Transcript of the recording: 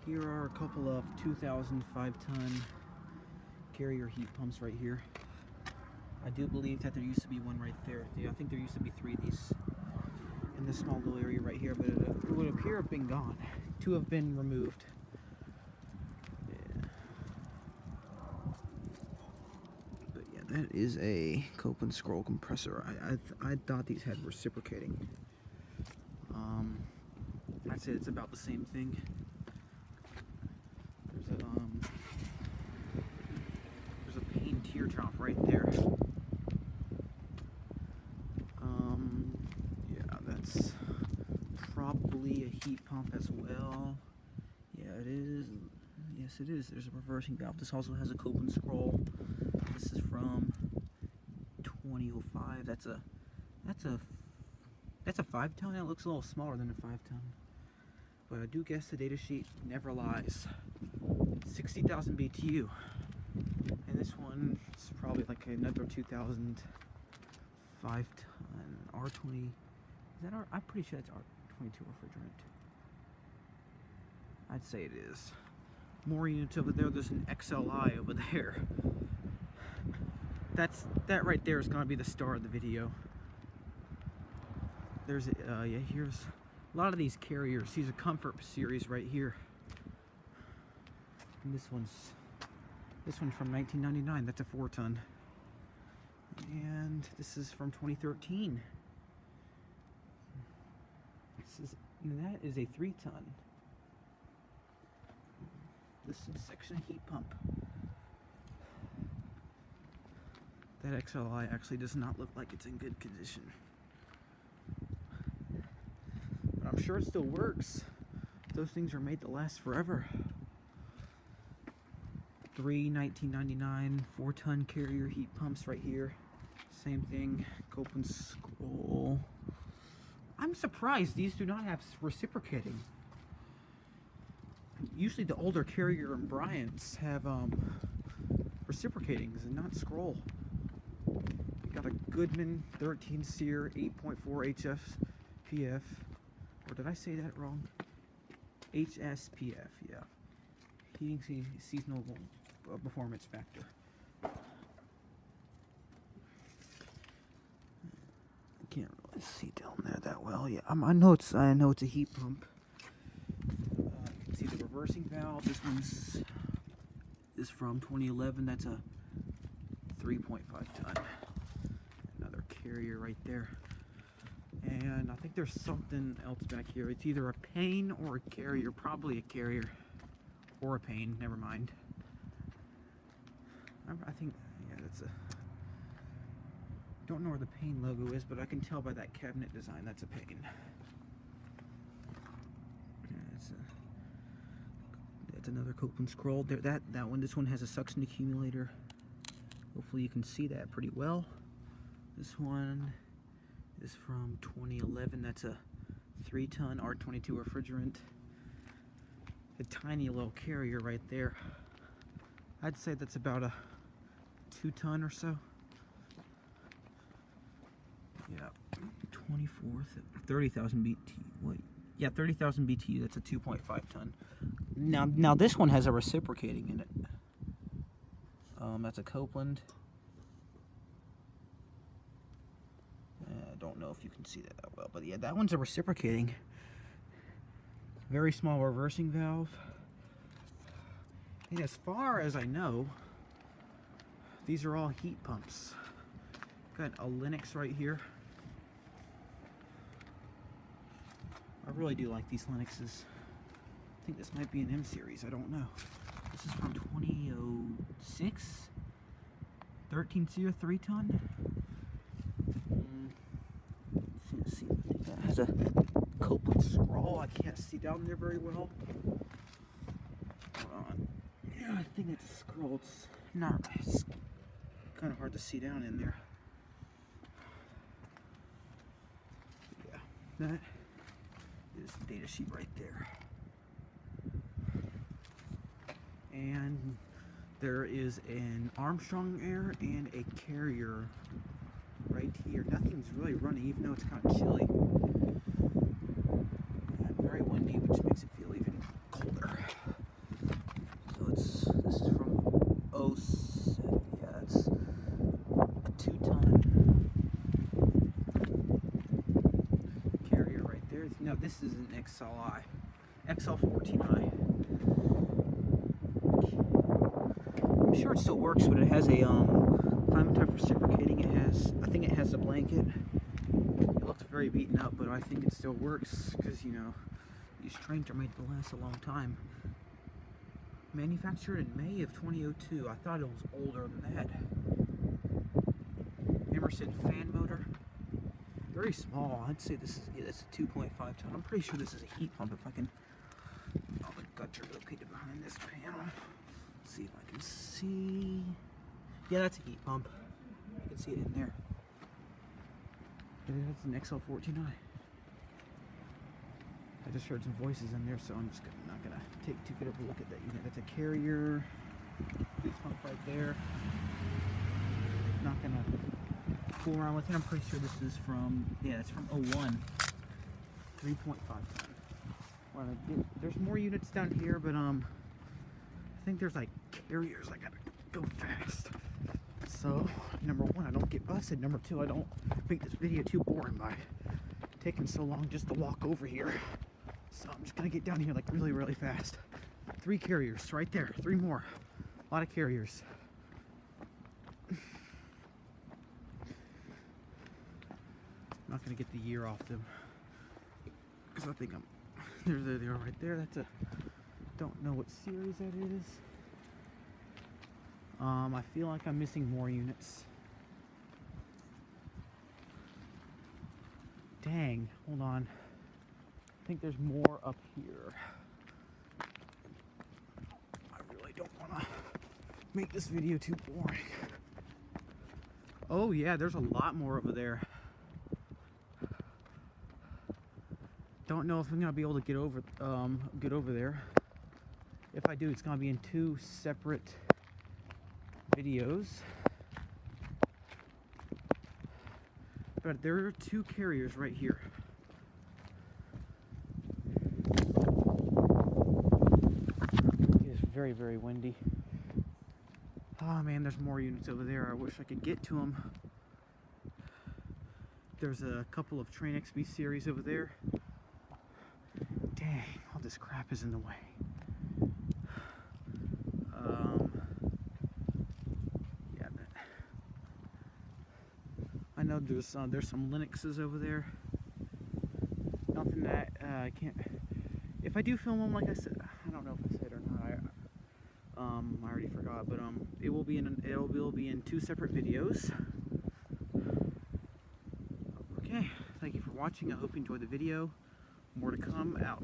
Here are a couple of 2005-ton carrier heat pumps right here. I do believe that there used to be one right there. I think there used to be 3 of these in this small little area right here, but it would appear to have been gone. 2 have been removed. Yeah. But yeah, that is a Copeland scroll compressor. I thought these had reciprocating. I'd say it's about the same thing. There's a Payne teardrop right there. Yeah, that's probably a heat pump as well. Yeah, it is. Yes, it is. There's a reversing valve. This also has a Copeland scroll. This is from 2005. That's a 5-ton. It looks a little smaller than a 5-ton. But I do guess the data sheet never lies. 60,000 BTU. And this one is probably like another 2005-ton R20. Is that R? I'm pretty sure it's R22 refrigerant. I'd say it is. More units over there. There's an XLI over there. That right there is going to be the star of the video. There's yeah, here's a lot of these carriers. These are Comfort series right here. And this one's from 1999. That's a 4-ton. And this is from 2013. That is a 3-ton. This is section heat pump. That XLI actually does not look like it's in good condition. But I'm sure it still works. Those things are made to last forever. 3 1999 4-ton carrier heat pumps right here. Same thing, Copeland scroll. I'm surprised these do not have reciprocating. Usually the older Carrier and Bryants have reciprocatings and not scroll. We got a Goodman 13 SEER 8.4 HSPF. Or did I say that wrong? HSPF, yeah. Heating seasonal performance factor. I can't really see down there that well. Yeah, I know it's a heat pump. You can see the reversing valve. This one's from 2011. That's a 3.5 ton. Another carrier right there. And I think there's something else back here. It's either a Payne or a carrier. Probably a carrier or a Payne. Never mind. I think, yeah, that's a... Don't know where the Payne logo is, but I can tell by that cabinet design that's a Payne. Yeah, that's another Copeland scroll. There, that one. This one has a suction accumulator. Hopefully you can see that pretty well. This one is from 2011. That's a 3-ton R22 refrigerant. A tiny little carrier right there. I'd say that's about a 2-ton or so. Yeah, 24th, 30,000 BTU. Wait, yeah, 30,000 BTU. That's a 2.5 ton. Now this one has a reciprocating in it. That's a Copeland. I don't know if you can see that well, but yeah, that one's a reciprocating. Very small reversing valve. And as far as I know, these are all heat pumps. Got a Lennox right here. I really do like these Lennoxes. I think this might be an M series, I don't know. This is from 2006. 13 SEER 3-ton. Let's see, I think that has a Copeland scroll. I can't see down there very well. Hold on. Yeah, I think it's a scroll. It's kind of hard to see down in there. Yeah, that is the data sheet right there. And there is an Armstrong Air and a Carrier right here. Nothing's really running, even though it's kind of chilly. And very windy, which makes it feel even colder. No, this is an XLI. XL14i. I'm sure it still works, but it has a climate type reciprocating. It has, I think it has a blanket. It looks very beaten up, but I think it still works because, you know, these trains are made to last a long time. Manufactured in May of 2002. I thought it was older than that. Emerson fan motor. Very small. I'd say this is, yeah, that's a 2.5 ton. I'm pretty sure this is a heat pump. If I can, oh, the guts are located behind this panel. Let's see if I can see. Yeah, that's a heat pump. I can see it in there. That's an XL14i. I just heard some voices in there, so I'm just not gonna take too good of a look at that unit. That's a Carrier heat pump right there. Not gonna fool around with it. I'm pretty sure this is from, yeah, it's from 01. 3.5 ton. Well, there's more units down here, but I think there's like Carriers. I gotta go fast. So, number one, I don't get busted. Number two, I don't make this video too boring by taking so long just to walk over here. So I'm just gonna get down here like really, really fast. 3 Carriers right there. 3 more. A lot of Carriers. I'm not gonna get the year off them because I think they are right there. That's a, don't know what series that is. I feel like I'm missing more units. Dang, hold on. I think there's more up here. I really don't want to make this video too boring. Oh yeah, there's a lot more over there. Don't know if I'm gonna be able to get over there. If I do, it's gonna be in 2 separate videos. But there are 2 Carriers right here. It is very, very windy. Oh man, there's more units over there. I wish I could get to them. There's a couple of Train XB series over there. Dang, all this crap is in the way. Yeah, I know there's some Linuxes over there. Nothing that I can't. If I do film them, like I said, I don't know if I said or not. I already forgot, but it will be in 2 separate videos. Okay, thank you for watching. I hope you enjoyed the video. More to come. Out.